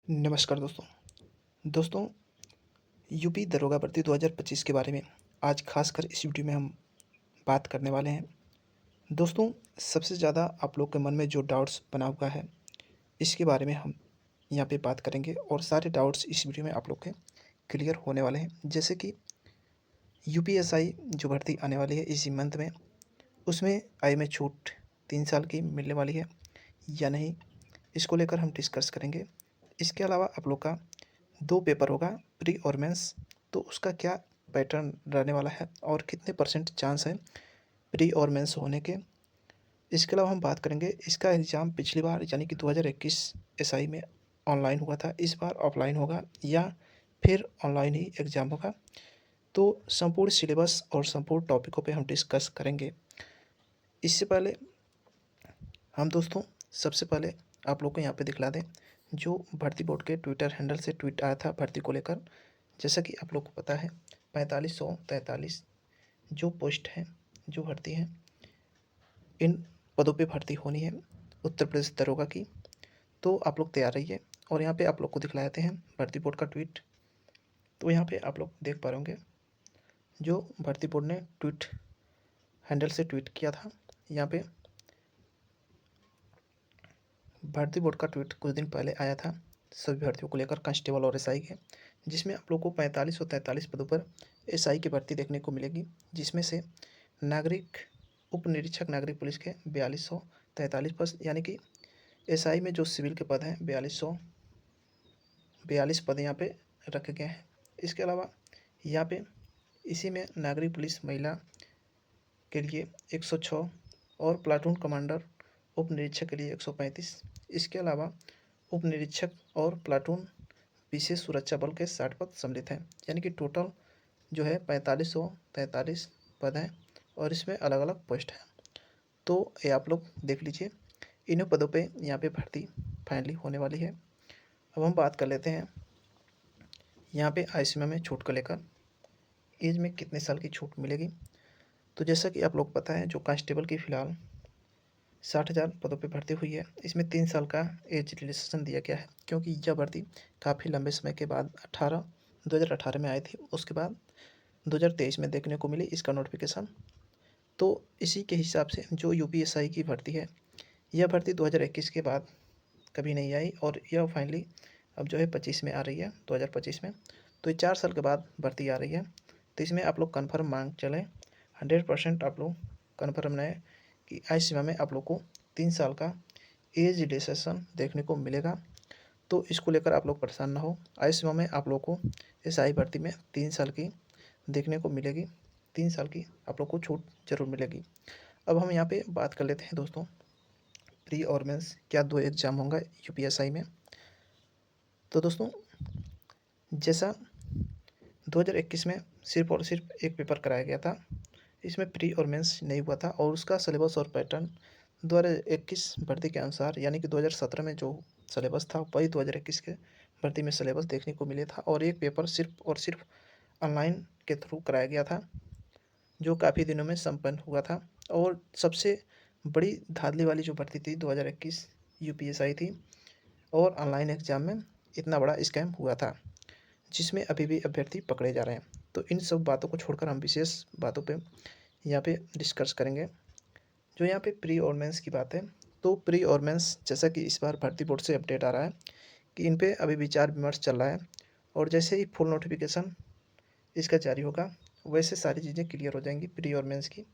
नमस्कार दोस्तों। दोस्तों, यूपी दरोगा भर्ती 2025 के बारे में आज खासकर इस वीडियो में हम बात करने वाले हैं। दोस्तों, सबसे ज़्यादा आप लोग के मन में जो डाउट्स बना हुआ है, इसके बारे में हम यहाँ पे बात करेंगे और सारे डाउट्स इस वीडियो में आप लोग के क्लियर होने वाले हैं। जैसे कि यूपीएसआई जो भर्ती आने वाली है इसी मंथ में, उसमें आय में छूट 3 साल की मिलने वाली है या नहीं, इसको लेकर हम डिस्कस करेंगे। इसके अलावा आप लोग का 2 पेपर होगा, प्री और मेंस, तो उसका क्या पैटर्न रहने वाला है और कितने परसेंट चांस है प्री और मेंस होने के। इसके अलावा हम बात करेंगे इसका एग्ज़ाम पिछली बार यानी कि 2021 एसआई में ऑनलाइन हुआ था, इस बार ऑफलाइन होगा या फिर ऑनलाइन ही एग्ज़ाम होगा। तो संपूर्ण सिलेबस और संपूर्ण टॉपिकों पे हम डिस्कस करेंगे। इससे पहले हम दोस्तों सबसे पहले आप लोग को यहाँ पे दिखला दें, जो भर्ती बोर्ड के ट्विटर हैंडल से ट्वीट आया था भर्ती को लेकर। जैसा कि आप लोग को पता है, 4543 जो पोस्ट हैं, जो भर्ती हैं, इन पदों पे भर्ती होनी है उत्तर प्रदेश दरोगा की। तो आप लोग तैयार रहिए और यहाँ पे आप लोग को दिखलाते हैं भर्ती बोर्ड का ट्वीट। तो यहाँ पे आप लोग देख पा रहे होंगे, जो भर्ती बोर्ड ने ट्वीट हैंडल से ट्वीट किया था। यहाँ पे भर्ती बोर्ड का ट्वीट कुछ दिन पहले आया था सभी भर्तियों को लेकर, कांस्टेबल और एसआई के, जिसमें आप लोग को 45 और 43 पदों पर एसआई की भर्ती देखने को मिलेगी, जिसमें से नागरिक उप निरीक्षक नागरिक पुलिस के 4243 पद, यानी कि एसआई में जो सिविल के पद हैं 4242 पद यहाँ पे रखे गए हैं। इसके अलावा यहाँ पे इसी में नागरिक पुलिस महिला के लिए 106 और प्लाटून कमांडर उप निरीक्षक के लिए 135। इसके अलावा उप निरीक्षक और प्लाटून विशेष सुरक्षा बल के 60 पद सम्मिलित हैं, यानी कि टोटल जो है 4543 पद हैं और इसमें अलग अलग पोस्ट हैं। तो ये आप लोग देख लीजिए, इन्हीं पदों पे यहाँ पे भर्ती फाइनली होने वाली है। अब हम बात कर लेते हैं यहाँ पे आय सीमा में छूट को लेकर, एज में कितने साल की छूट मिलेगी। तो जैसा कि आप लोग पता है, जो कांस्टेबल की फ़िलहाल 60,000 पदों पे भर्ती हुई है, इसमें 3 साल का एज रिलैक्सेशन दिया गया है, क्योंकि यह भर्ती काफ़ी लंबे समय के बाद 2018 में आई थी, उसके बाद 2023 में देखने को मिली इसका नोटिफिकेशन। तो इसी के हिसाब से जो यूपीएसआई की भर्ती है, यह भर्ती 2021 के बाद कभी नहीं आई और यह फाइनली अब जो है 25 में आ रही है, 2025 में। तो ये 4 साल के बाद भर्ती आ रही है। तो इसमें आप लोग कन्फर्म मान चलें, 100% आप लोग कन्फर्म रहें कि आय सीमा में आप लोग को 3 साल का एज रिलैक्सेशन देखने को मिलेगा। तो इसको लेकर आप लोग परेशान ना हो। आय सीमा में आप लोग को एसआई भर्ती में 3 साल की देखने को मिलेगी, 3 साल की आप लोग को छूट ज़रूर मिलेगी। अब हम यहाँ पे बात कर लेते हैं दोस्तों, प्री और मेंस क्या 2 एग्ज़ाम होंगे यूपीएसआई में। तो दोस्तों, जैसा 2021 में सिर्फ और सिर्फ एक पेपर कराया गया था, इसमें प्री और मेंस नहीं हुआ था और उसका सिलेबस और पैटर्न 2021 भर्ती के अनुसार, यानी कि 2017 में जो सिलेबस था वही 2021 के भर्ती में सिलेबस देखने को मिले था और एक पेपर सिर्फ और सिर्फ ऑनलाइन के थ्रू कराया गया था, जो काफ़ी दिनों में संपन्न हुआ था। और सबसे बड़ी धांधली वाली जो भर्ती थी 2021 यूपीएसआई थी और ऑनलाइन एग्ज़ाम में इतना बड़ा स्कैम हुआ था, जिसमें अभी भी अभ्यर्थी पकड़े जा रहे हैं। तो इन सब बातों को छोड़कर हम विशेष बातों पे यहाँ पे डिस्कस करेंगे। जो यहाँ पे प्री और मेंस की बात है, तो प्री और मेंस जैसा कि इस बार भर्ती बोर्ड से अपडेट आ रहा है कि इन पे अभी विचार विमर्श चल रहा है और जैसे ही फुल नोटिफिकेशन इसका जारी होगा वैसे सारी चीज़ें क्लियर हो जाएंगी प्री और मेंस की।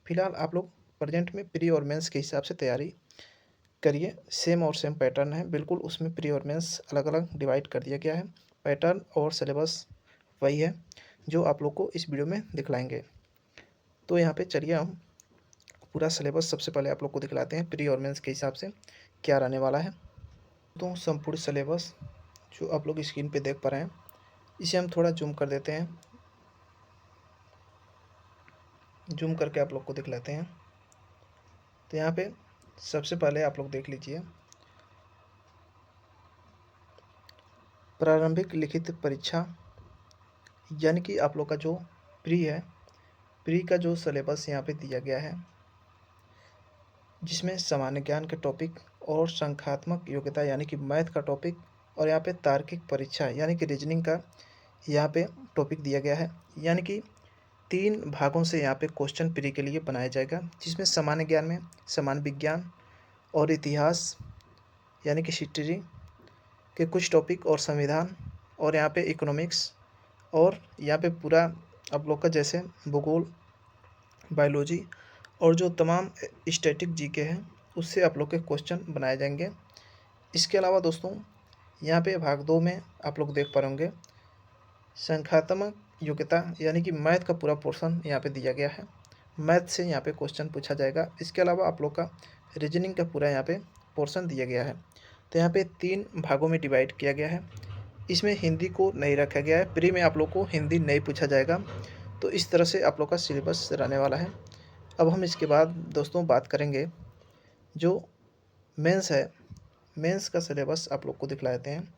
फ़िलहाल आप लोग प्रेजेंट में प्री और मेंस के हिसाब से तैयारी करिए। सेम और सेम पैटर्न है बिल्कुल, उसमें प्री और मेंस अलग अलग डिवाइड कर दिया गया है। पैटर्न और सिलेबस वही है जो आप लोग को इस वीडियो में दिखलाएंगे। तो यहाँ पे चलिए हम पूरा सिलेबस सबसे पहले आप लोग को दिखलाते हैं प्री और मेंस के हिसाब से क्या रहने वाला है। तो संपूर्ण सिलेबस जो आप लोग स्क्रीन पे देख पा रहे हैं, इसे हम थोड़ा जूम कर देते हैं, जूम करके आप लोग को दिखलाते हैं। तो यहाँ पे सबसे पहले आप लोग देख लीजिए, प्रारंभिक लिखित परीक्षा, यानी कि आप लोग का जो प्री है, प्री का जो सिलेबस यहाँ पे दिया गया है, जिसमें सामान्य ज्ञान के टॉपिक और संख्यात्मक योग्यता यानी कि मैथ का टॉपिक और यहाँ पे तार्किक परीक्षा यानी कि रीजनिंग का यहाँ पे टॉपिक दिया गया है। यानी कि 3 भागों से यहाँ पे क्वेश्चन प्री के लिए बनाया जाएगा, जिसमें सामान्य ज्ञान में सामान्य विज्ञान और इतिहास यानी कि हिस्ट्री के कुछ टॉपिक और संविधान, और यहाँ पे इकोनॉमिक्स, और यहाँ पे पूरा आप लोग का जैसे भूगोल, बायोलॉजी और जो तमाम स्टैटिक जीके हैं उससे आप लोग के क्वेश्चन बनाए जाएंगे। इसके अलावा दोस्तों यहाँ पे भाग 2 में आप लोग देख पा रहे होंगे संख्यात्मक योग्यता यानी कि मैथ का पूरा पोर्शन यहाँ पे दिया गया है। मैथ से यहाँ पे क्वेश्चन पूछा जाएगा। इसके अलावा आप लोग का रीजनिंग का पूरा यहाँ पे पोर्शन दिया गया है। तो यहाँ पे 3 भागों में डिवाइड किया गया है। इसमें हिंदी को नहीं रखा गया है, प्री में आप लोग को हिंदी नहीं पूछा जाएगा। तो इस तरह से आप लोग का सिलेबस रहने वाला है। अब हम इसके बाद दोस्तों बात करेंगे जो मेंस है। मेंस का सिलेबस आप लोग को दिखला देते हैं।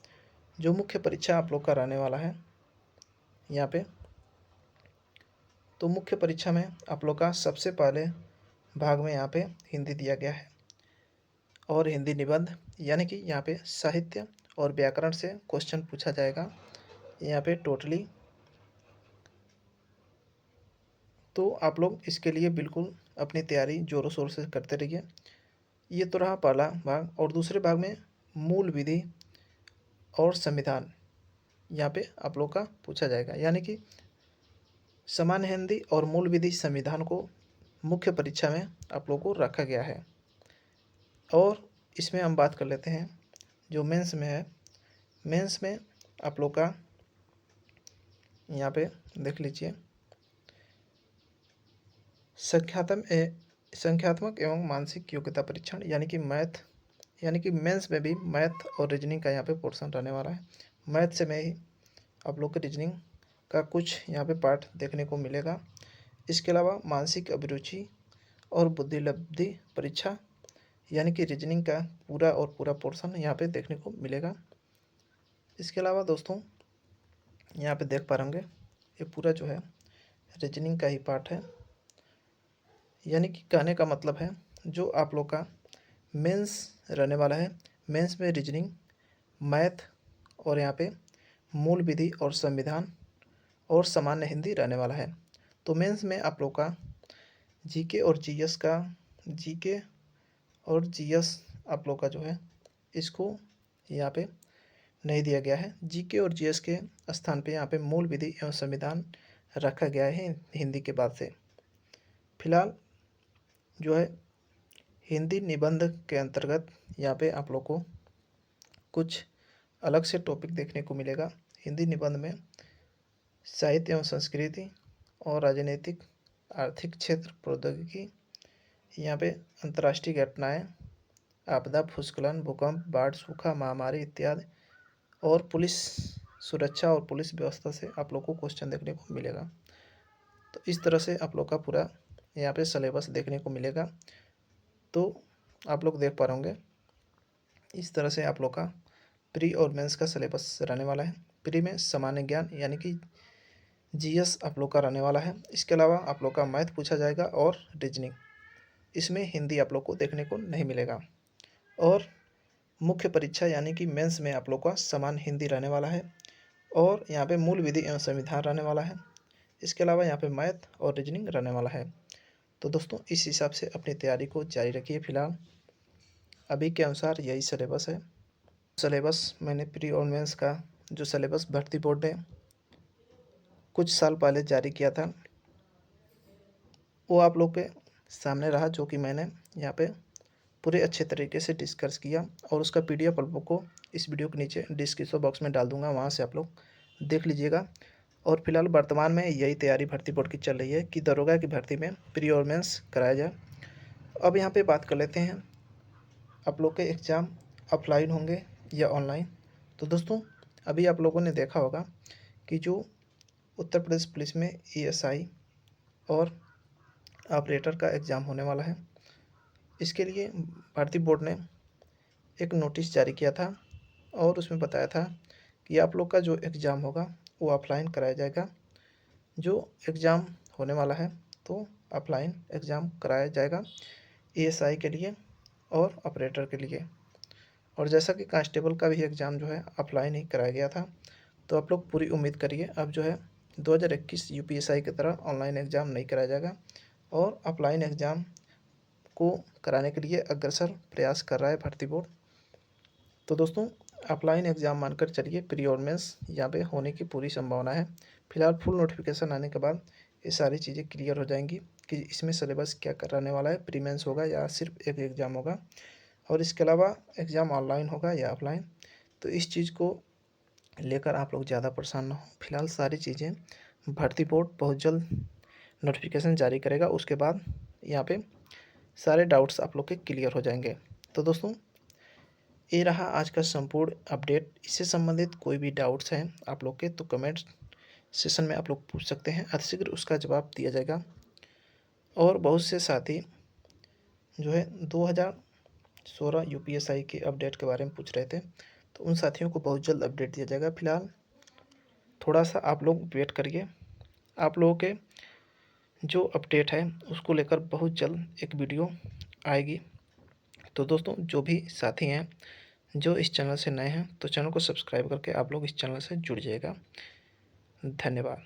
जो मुख्य परीक्षा आप लोग का रहने वाला है यहाँ पे, तो मुख्य परीक्षा में आप लोग का सबसे पहले भाग में यहाँ पे हिंदी दिया गया है और हिंदी निबंध यानी कि यहाँ पे साहित्य और व्याकरण से क्वेश्चन पूछा जाएगा यहाँ पे टोटली। तो आप लोग इसके लिए बिल्कुल अपनी तैयारी ज़ोरों शोर से करते रहिए। ये तो रहा पहला भाग। और दूसरे भाग में मूल विधि और संविधान यहाँ पे आप लोग का पूछा जाएगा। यानी कि सामान्य हिंदी और मूल विधि संविधान को मुख्य परीक्षा में आप लोग को रखा गया है। और इसमें हम बात कर लेते हैं जो मेंस में है। मेंस में आप लोग का यहाँ पे देख लीजिए संख्यात्मक एवं मानसिक योग्यता परीक्षण यानी कि मैथ, यानी कि मेंस में भी मैथ और रीजनिंग का यहाँ पे पोर्शन रहने वाला है। मैथ से में ही आप लोग के रीजनिंग का कुछ यहाँ पे पार्ट देखने को मिलेगा। इसके अलावा मानसिक अभिरुचि और बुद्धिलब्धि परीक्षा यानी कि रीजनिंग का पूरा पोर्शन यहाँ पे देखने को मिलेगा। इसके अलावा दोस्तों यहाँ पे देख पा रहे होंगे ये पूरा जो है रीजनिंग का ही पार्ट है। यानी कि कहने का मतलब है जो आप लोग का मेंस रहने वाला है, मेंस में रीजनिंग, मैथ और यहाँ पे मूल विधि और संविधान और सामान्य हिंदी रहने वाला है। तो मेंस में आप लोग का जीके और जीएस का, जीके और जीएस आप लोग का जो है इसको यहाँ पे नहीं दिया गया है। जीके और जीएस के स्थान पे यहाँ पे मूल विधि एवं संविधान रखा गया है हिंदी के बाद से। फिलहाल जो है हिंदी निबंध के अंतर्गत यहाँ पे आप लोग को कुछ अलग से टॉपिक देखने को मिलेगा। हिंदी निबंध में साहित्य एवं संस्कृति और राजनीतिक, आर्थिक क्षेत्र, प्रौद्योगिकी, यहाँ पे अंतर्राष्ट्रीय घटनाएं, आपदा, भूस्खलन, भूकंप, बाढ़, सूखा, महामारी इत्यादि, और पुलिस सुरक्षा और पुलिस व्यवस्था से आप लोग को क्वेश्चन देखने को मिलेगा। तो इस तरह से आप लोग का पूरा यहाँ पे सिलेबस देखने को मिलेगा। तो आप लोग देख पा रहे होंगे इस तरह से आप लोग का प्री और मेंस का सिलेबस रहने वाला है। प्री में सामान्य ज्ञान यानी कि जीएस आप लोग का रहने वाला है। इसके अलावा आप लोग का मैथ पूछा जाएगा और रीजनिंग। इसमें हिंदी आप लोग को देखने को नहीं मिलेगा। और मुख्य परीक्षा यानी कि मेंस में आप लोग का सामान्य हिंदी रहने वाला है और यहाँ पे मूल विधि एवं संविधान रहने वाला है। इसके अलावा यहाँ पे मैथ और रीजनिंग रहने वाला है। तो दोस्तों इस हिसाब से अपनी तैयारी को जारी रखिए। फिलहाल अभी के अनुसार यही सिलेबस है। सिलेबस मैंने प्री और मेंस का जो सिलेबस भर्ती बोर्ड ने कुछ साल पहले जारी किया था वो आप लोग के सामने रहा, जो कि मैंने यहाँ पे पूरे अच्छे तरीके से डिस्कस किया। और उसका पीडीएफ आप लोग को इस वीडियो के नीचे डिस्क्रिप्शन बॉक्स में डाल दूंगा, वहाँ से आप लोग देख लीजिएगा। और फिलहाल वर्तमान में यही तैयारी भर्ती बोर्ड की चल रही है कि दरोगा की भर्ती में प्री और मेंस कराया जाए। अब यहाँ पे बात कर लेते हैं आप लोग के एग्ज़ाम ऑफलाइन होंगे या ऑनलाइन। तो दोस्तों अभी आप लोगों ने देखा होगा कि जो उत्तर प्रदेश पुलिस में एएसआई और ऑपरेटर का एग्ज़ाम होने वाला है, इसके लिए भर्ती बोर्ड ने एक नोटिस जारी किया था और उसमें बताया था कि आप लोग का जो एग्ज़ाम होगा वो ऑफलाइन कराया जाएगा। जो एग्ज़ाम होने वाला है तो ऑफलाइन एग्ज़ाम कराया जाएगा एएसआई के लिए और ऑपरेटर के लिए। और जैसा कि कांस्टेबल का भी एग्ज़ाम जो है अप्लाई नहीं कराया गया था, तो आप लोग पूरी उम्मीद करिए अब जो है 2021 यूपीएसआई की तरह ऑनलाइन एग्ज़ाम नहीं कराया जाएगा और ऑफलाइन एग्ज़ाम को कराने के लिए अग्रसर प्रयास कर रहा है भर्ती बोर्ड। तो दोस्तों ऑफलाइन एग्ज़ाम मानकर चलिए, प्री और मेंस यहाँ पे होने की पूरी संभावना है। फिलहाल फुल नोटिफिकेशन आने के बाद ये सारी चीज़ें क्लियर हो जाएंगी कि इसमें सिलेबस क्या कराने वाला है, प्री मेंस होगा या सिर्फ एक एग्ज़ाम होगा, और इसके अलावा एग्ज़ाम ऑनलाइन होगा या ऑफलाइन। तो इस चीज़ को लेकर आप लोग ज़्यादा परेशान ना हो। फिलहाल सारी चीज़ें भर्ती बोर्ड बहुत जल्द नोटिफिकेशन जारी करेगा, उसके बाद यहाँ पे सारे डाउट्स आप लोग के क्लियर हो जाएंगे। तो दोस्तों ये रहा आज का संपूर्ण अपडेट। इससे संबंधित कोई भी डाउट्स हैं आप लोग के तो कमेंट सेशन में आप लोग पूछ सकते हैं, अतिशीघ्र उसका जवाब दिया जाएगा। और बहुत से साथी जो है 2016 यूपीएसआई के अपडेट के बारे में पूछ रहे थे, तो उन साथियों को बहुत जल्द अपडेट दिया जाएगा। फिलहाल थोड़ा सा आप लोग वेट करिए, आप लोगों के जो अपडेट है उसको लेकर बहुत जल्द एक वीडियो आएगी। तो दोस्तों जो भी साथी हैं जो इस चैनल से नए हैं तो चैनल को सब्सक्राइब करके आप लोग इस चैनल से जुड़ जाइएगा। धन्यवाद।